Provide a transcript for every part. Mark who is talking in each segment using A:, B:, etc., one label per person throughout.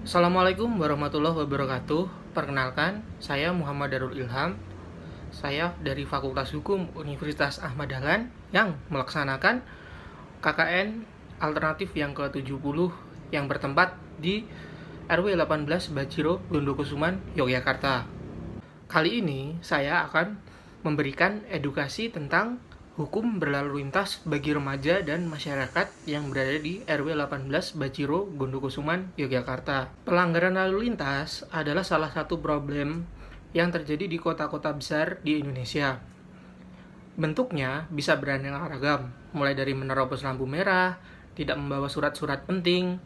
A: Assalamualaikum warahmatullahi wabarakatuh. Perkenalkan, saya Muhammad Darul Ilham. Saya dari Fakultas Hukum Universitas Ahmad Dahlan yang melaksanakan KKN alternatif yang ke-70 yang bertempat di RW 18 Bajiro, Gondokusuman, Yogyakarta. Kali ini saya akan memberikan edukasi tentang hukum berlalu lintas bagi remaja dan masyarakat yang berada di RW 18 Bajiro, Gondokusuman, Yogyakarta. Pelanggaran lalu lintas adalah salah satu problem yang terjadi di kota-kota besar di Indonesia. Bentuknya bisa beraneka ragam, mulai dari menerobos lampu merah, tidak membawa surat-surat penting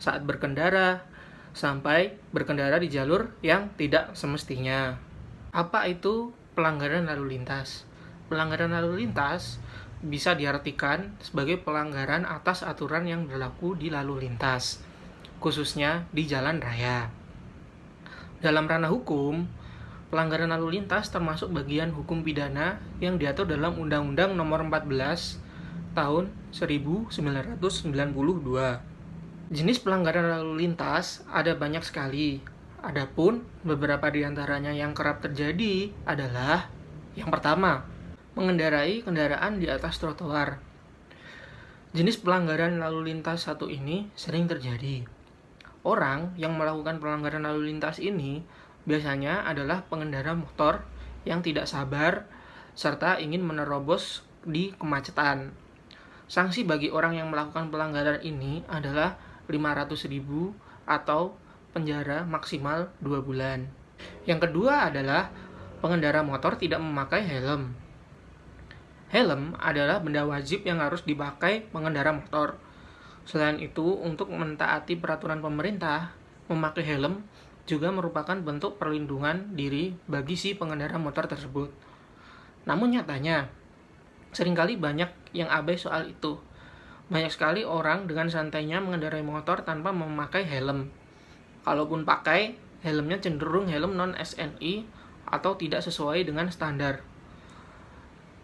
A: saat berkendara, sampai berkendara di jalur yang tidak semestinya. Apa itu pelanggaran lalu lintas? Pelanggaran lalu lintas bisa diartikan sebagai pelanggaran atas aturan yang berlaku di lalu lintas, khususnya di jalan raya. Dalam ranah hukum, pelanggaran lalu lintas termasuk bagian hukum pidana yang diatur dalam Undang-Undang Nomor 14 Tahun 1992. Jenis pelanggaran lalu lintas ada banyak sekali. Adapun beberapa di antaranya yang kerap terjadi adalah yang pertama, mengendarai kendaraan di atas trotoar. Jenis pelanggaran lalu lintas satu ini sering terjadi. Orang yang melakukan pelanggaran lalu lintas ini biasanya adalah pengendara motor yang tidak sabar serta ingin menerobos di kemacetan. Sanksi bagi orang yang melakukan pelanggaran ini adalah 500.000 atau penjara maksimal 2 bulan. Yang kedua adalah pengendara motor tidak memakai helm. Helm adalah benda wajib yang harus dipakai pengendara motor. Selain itu, untuk mentaati peraturan pemerintah, memakai helm juga merupakan bentuk perlindungan diri bagi si pengendara motor tersebut. Namun nyatanya, seringkali banyak yang abai soal itu. Banyak sekali orang dengan santainya mengendarai motor tanpa memakai helm. Kalaupun pakai, helmnya cenderung helm non-SNI atau tidak sesuai dengan standar.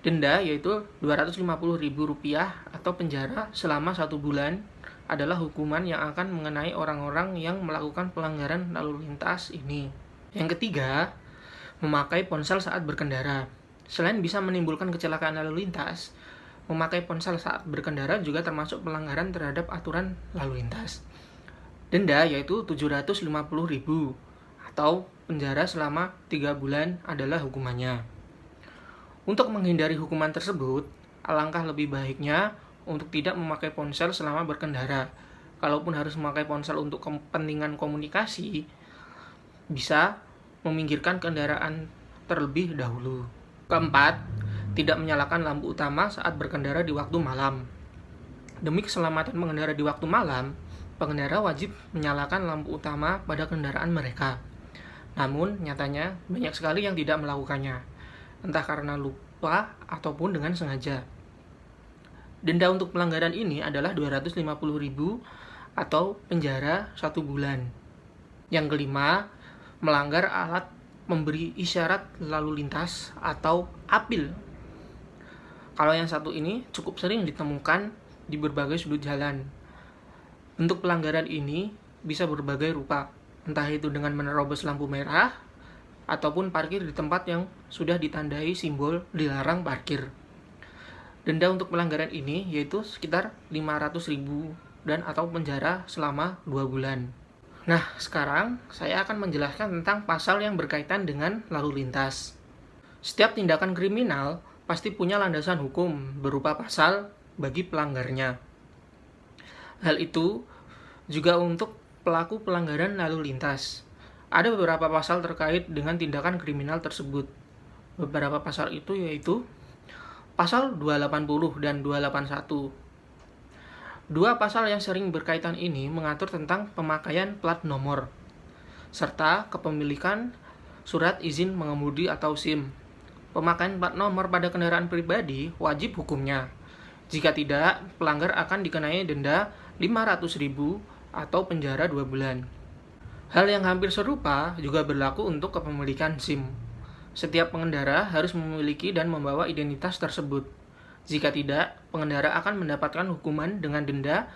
A: Denda yaitu Rp250.000 atau penjara selama 1 bulan adalah hukuman yang akan mengenai orang-orang yang melakukan pelanggaran lalu lintas ini. Yang ketiga, memakai ponsel saat berkendara. Selain bisa menimbulkan kecelakaan lalu lintas, memakai ponsel saat berkendara juga termasuk pelanggaran terhadap aturan lalu lintas. Denda yaitu Rp750.000 atau penjara selama 3 bulan adalah hukumannya. Untuk menghindari hukuman tersebut, alangkah lebih baiknya untuk tidak memakai ponsel selama berkendara. Kalaupun harus memakai ponsel untuk kepentingan komunikasi, bisa meminggirkan kendaraan terlebih dahulu. Keempat, tidak menyalakan lampu utama saat berkendara di waktu malam. Demi keselamatan pengendara di waktu malam, pengendara wajib menyalakan lampu utama pada kendaraan mereka. Namun, nyatanya banyak sekali yang tidak melakukannya, entah karena lupa ataupun dengan sengaja. Denda untuk pelanggaran ini adalah Rp250.000 atau penjara 1 bulan. Yang kelima, melanggar alat memberi isyarat lalu lintas atau APIL. Kalau yang satu ini cukup sering ditemukan di berbagai sudut jalan. Bentuk pelanggaran ini bisa berbagai rupa, entah itu dengan menerobos lampu merah ataupun parkir di tempat yang sudah ditandai simbol dilarang parkir. Denda untuk pelanggaran ini yaitu sekitar Rp500.000 dan atau penjara selama 2 bulan. Nah, sekarang saya akan menjelaskan tentang pasal yang berkaitan dengan lalu lintas. Setiap tindakan kriminal pasti punya landasan hukum berupa pasal bagi pelanggarnya. Hal itu juga untuk pelaku pelanggaran lalu lintas. Ada beberapa pasal terkait dengan tindakan kriminal tersebut. Beberapa pasal itu yaitu pasal 280 dan 281. Dua pasal yang sering berkaitan ini mengatur tentang pemakaian plat nomor, serta kepemilikan surat izin mengemudi atau SIM. Pemakaian plat nomor pada kendaraan pribadi wajib hukumnya. Jika tidak, pelanggar akan dikenai denda Rp500.000 atau penjara 2 bulan. Hal yang hampir serupa juga berlaku untuk kepemilikan SIM. Setiap pengendara harus memiliki dan membawa identitas tersebut. Jika tidak, pengendara akan mendapatkan hukuman dengan denda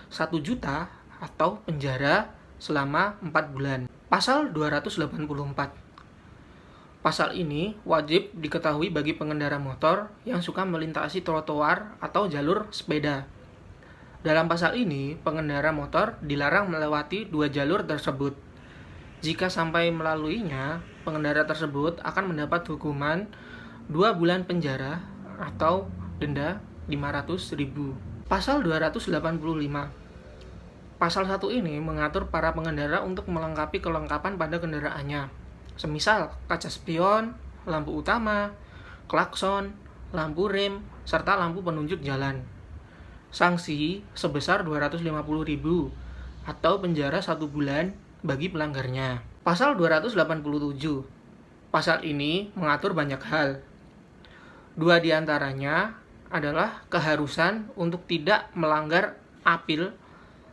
A: 1 juta atau penjara selama 4 bulan. Pasal 284. Pasal ini wajib diketahui bagi pengendara motor yang suka melintasi trotoar atau jalur sepeda. Dalam pasal ini, pengendara motor dilarang melewati 2 jalur tersebut. Jika sampai melaluinya, pengendara tersebut akan mendapat hukuman 2 bulan penjara atau denda 500.000. Pasal 285. Pasal 1 ini mengatur para pengendara untuk melengkapi kelengkapan pada kendaraannya. Semisal kaca spion, lampu utama, klakson, lampu rem, serta lampu penunjuk jalan. Sanksi sebesar 250.000 atau penjara 1 bulan bagi pelanggarnya. Pasal 287. Pasal ini mengatur banyak hal. 2 diantaranya adalah keharusan untuk tidak melanggar apil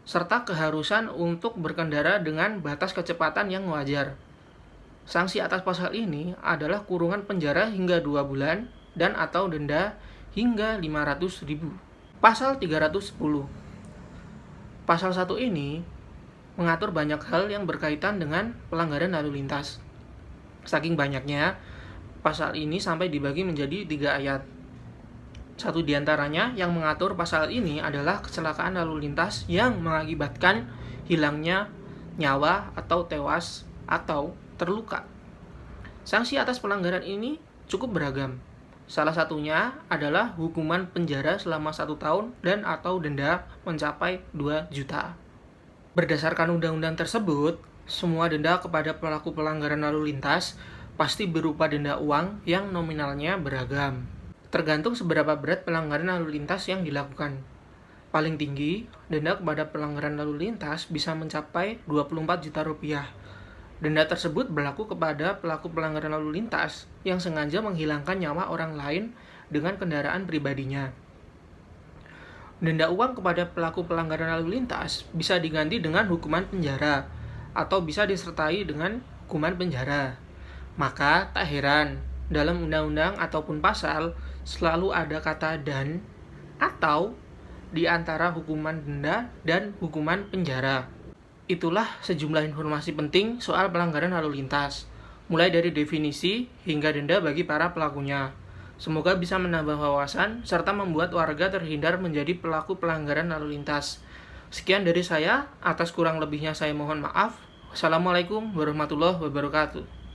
A: serta keharusan untuk berkendara dengan batas kecepatan yang wajar. Sanksi atas pasal ini adalah kurungan penjara hingga 2 bulan dan atau denda hingga 500.000. Pasal 310. Pasal 1 ini mengatur banyak hal yang berkaitan dengan pelanggaran lalu lintas. Saking banyaknya, pasal ini sampai dibagi menjadi 3 ayat. 1 diantaranya yang mengatur pasal ini adalah kecelakaan lalu lintas yang mengakibatkan hilangnya nyawa atau tewas atau terluka. Sanksi atas pelanggaran ini cukup beragam. Salah satunya adalah hukuman penjara selama 1 tahun dan atau denda mencapai 2 juta. Berdasarkan undang-undang tersebut, semua denda kepada pelaku pelanggaran lalu lintas pasti berupa denda uang yang nominalnya beragam. Tergantung seberapa berat pelanggaran lalu lintas yang dilakukan. Paling tinggi, denda kepada pelanggaran lalu lintas bisa mencapai 24 juta rupiah. Denda tersebut berlaku kepada pelaku pelanggaran lalu lintas yang sengaja menghilangkan nyawa orang lain dengan kendaraan pribadinya. Denda uang kepada pelaku pelanggaran lalu lintas bisa diganti dengan hukuman penjara atau bisa disertai dengan hukuman penjara. Maka tak heran dalam undang-undang ataupun pasal selalu ada kata dan atau di antara hukuman denda dan hukuman penjara. Itulah sejumlah informasi penting soal pelanggaran lalu lintas, mulai dari definisi hingga denda bagi para pelakunya. Semoga bisa menambah wawasan serta membuat warga terhindar menjadi pelaku pelanggaran lalu lintas. Sekian dari saya, atas kurang lebihnya saya mohon maaf. Wassalamualaikum warahmatullahi wabarakatuh.